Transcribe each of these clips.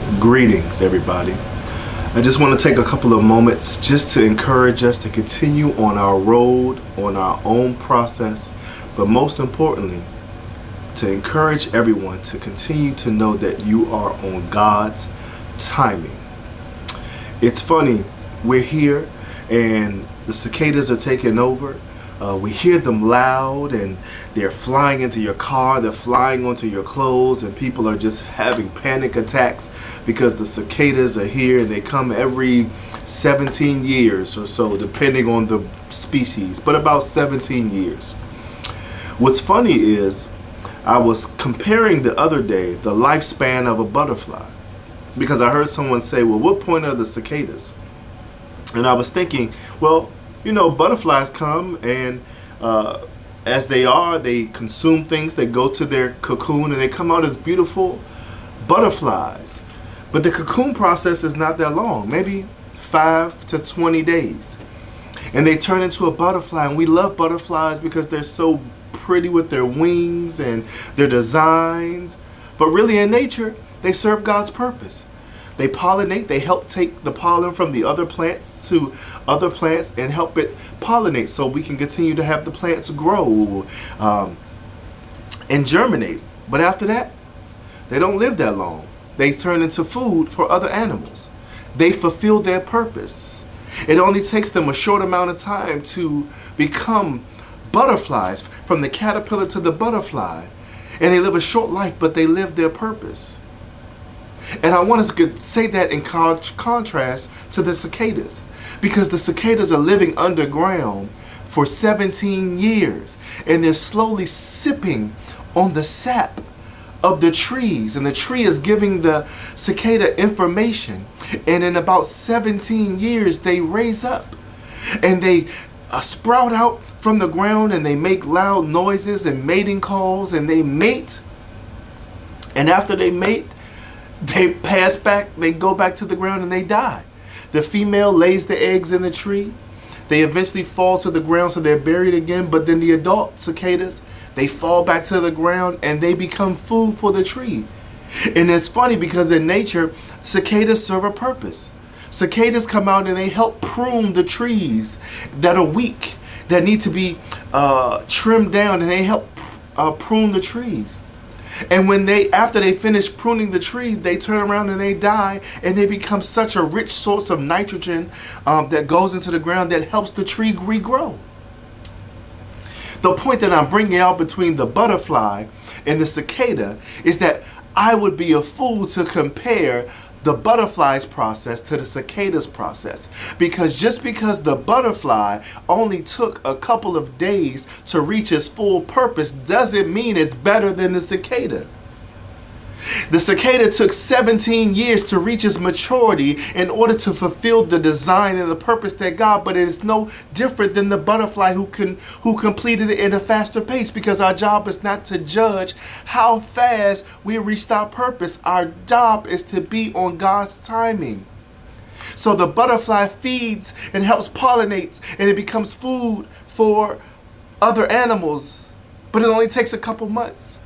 Greetings, everybody. I just want to take a couple of moments just to encourage us to continue on our road, on our own process, but most importantly, to encourage everyone to continue to know that you are on God's timing. It's funny, we're here and the cicadas are taking over. We hear them loud and they're flying into your car, they're flying onto your clothes, and people are just having panic attacks because the cicadas are here, and they come every 17 years or so, depending on the species, but about 17 years. What's funny is I was comparing the other day the lifespan of a butterfly, because I heard someone say, well, what point are the cicadas? And I was thinking, well, you know, butterflies come and as they consume things, they go to their cocoon and they come out as beautiful butterflies. But the cocoon process is not that long, maybe 5 to 20 days. And they turn into a butterfly, and we love butterflies because they're so pretty with their wings and their designs. But really in nature, they serve God's purpose. They pollinate, they help take the pollen from the other plants to other plants and help it pollinate so we can continue to have the plants grow and germinate. But after that, they don't live that long. They turn into food for other animals. They fulfill their purpose. It only takes them a short amount of time to become butterflies, from the caterpillar to the butterfly. And they live a short life, but they live their purpose. And I want to say that in contrast to the cicadas, because the cicadas are living underground for 17 years, and they're slowly sipping on the sap of the trees, and the tree is giving the cicada information. And in about 17 years, they raise up and they sprout out from the ground, and they make loud noises and mating calls, and they mate. And after they mate, they pass back, they go back to the ground, and they die. The female lays the eggs in the tree. They eventually fall to the ground, so they're buried again. But then the adult cicadas, they fall back to the ground and they become food for the tree. And it's funny because in nature, cicadas serve a purpose. Cicadas come out and they help prune the trees that are weak, that need to be trimmed down, and they help prune the trees. And when after they finish pruning the tree, they turn around and they die, and they become such a rich source of nitrogen that goes into the ground that helps the tree regrow. The point that I'm bringing out between the butterfly and the cicada is that I would be a fool to compare the butterfly's process to the cicada's process, because just because the butterfly only took a couple of days to reach its full purpose doesn't mean it's better than the cicada. The cicada took 17 years to reach its maturity in order to fulfill the design and the purpose that God, but it is no different than the butterfly who completed it in a faster pace, because our job is not to judge how fast we reached our purpose. Our job is to be on God's timing. So the butterfly feeds and helps pollinate, and it becomes food for other animals, but it only takes a couple months.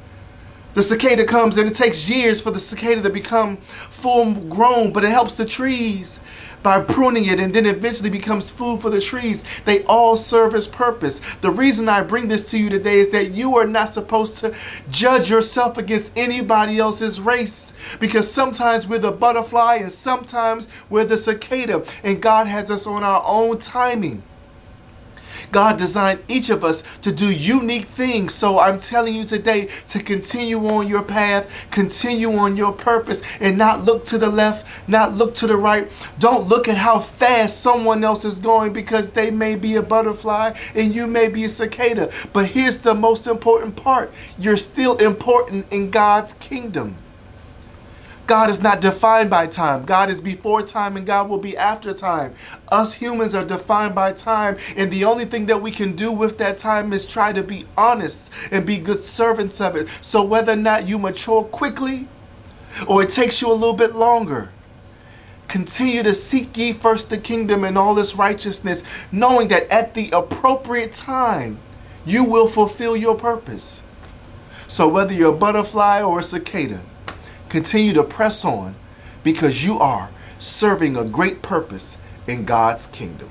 The cicada comes and it takes years for the cicada to become full grown, but it helps the trees by pruning it, and then eventually becomes food for the trees. They all serve its purpose. The reason I bring this to you today is that you are not supposed to judge yourself against anybody else's race, because sometimes we're the butterfly and sometimes we're the cicada, and God has us on our own timing. God designed each of us to do unique things. So I'm telling you today to continue on your path, continue on your purpose, and not look to the left, not look to the right. Don't look at how fast someone else is going, because they may be a butterfly and you may be a cicada. But here's the most important part. You're still important in God's kingdom. God is not defined by time. God is before time, and God will be after time. Us humans are defined by time, and the only thing that we can do with that time is try to be honest and be good servants of it. So whether or not you mature quickly or it takes you a little bit longer, continue to seek ye first the kingdom and all its righteousness, knowing that at the appropriate time you will fulfill your purpose. So whether you're a butterfly or a cicada, continue to press on, because you are serving a great purpose in God's kingdom.